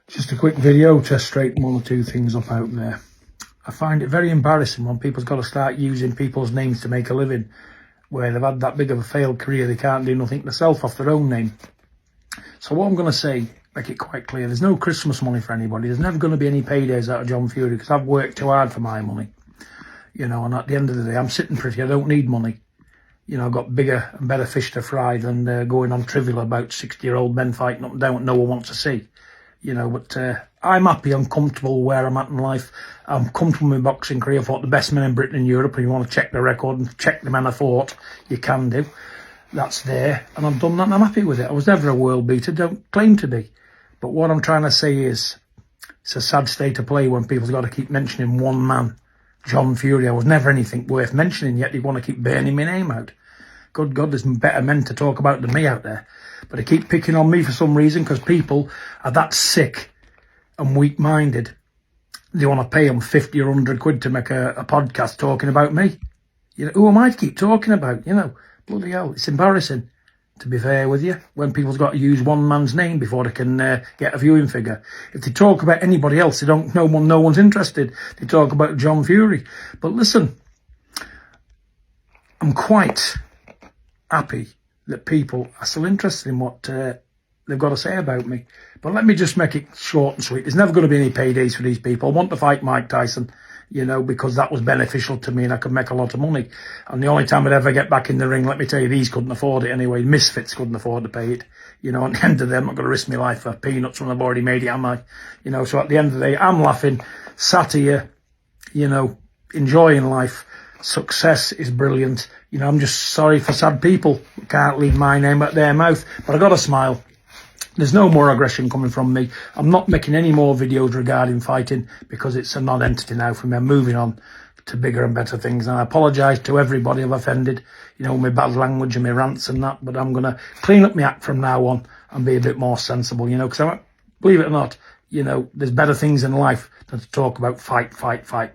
Just a quick video to straighten one or two things up out there. I find it very embarrassing when people's got to start using people's names to make a living, where they've had that big of a failed career they can't do nothing themselves off their own name. So what I'm going to say, make it quite clear, there's no Christmas money for anybody. There's never going to be any paydays out of John Fury, because I've worked too hard for my money. You know, and at the end of the day, I'm sitting pretty. I don't need money. You know, I've got bigger and better fish to fry than going on trivial about 60-year-old men fighting up and down what no one wants to see. You know, but I'm happy, I'm comfortable where I'm at in life. I'm comfortable with my boxing career. I fought the best men in Britain and Europe, and you want to check the record and check the men I fought, you can do. That's there, and I've done that and I'm happy with it. I was never a world beater, don't claim to be. But what I'm trying to say is, it's a sad state of play when people's got to keep mentioning one man, John Fury. I was never anything worth mentioning, yet they want to keep burning my name out. Good God, there's better men to talk about than me out there. But they keep picking on me for some reason, because people are that sick and weak-minded. They want to pay them 50 or 100 quid to make a podcast talking about me. You know, who am I to keep talking about? You know, bloody hell, it's embarrassing, to be fair with you, when people's got to use one man's name before they can get a viewing figure. If they talk about anybody else, they don't. No one's interested. They talk about John Fury. But listen, I'm quite happy that people are still interested in what they've got to say about me. But let me just make it short and sweet. There's never going to be any paydays for these people. I want to fight Mike Tyson, you know, because that was beneficial to me and I could make a lot of money. And the only time I'd ever get back in the ring, let me tell you, these couldn't afford it anyway. Misfits couldn't afford to pay it. You know, at the end of the day, I'm not going to risk my life for peanuts when I've already made it, am I? You know, so at the end of the day, I'm laughing, sat here, you know, enjoying life. Success is brilliant. You know, I'm just sorry for sad people who can't leave my name at their mouth. But I got to smile. There's no more aggression coming from me. I'm not making any more videos regarding fighting, because it's a non-entity now for me. I'm moving on to bigger and better things. And I apologise to everybody I've offended, you know, my bad language and my rants and that. But I'm going to clean up my act from now on and be a bit more sensible, you know, because believe it or not, you know, there's better things in life than to talk about fight,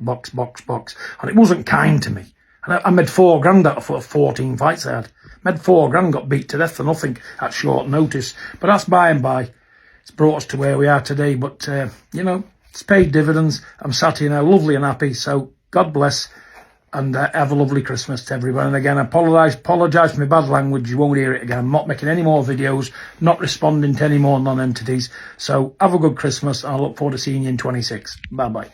box. And it wasn't kind to me. And I made $4,000 out of 14 fights I had. Made $4,000, got beat to death for nothing at short notice. But that's by and by. It's brought us to where we are today. But, you know, it's paid dividends. I'm sat here now, lovely and happy. So God bless, and have a lovely Christmas to everyone. And again, I apologise for my bad language. You won't hear it again. I'm not making any more videos, not responding to any more non-entities. So have a good Christmas. I look forward to seeing you in 26. Bye-bye.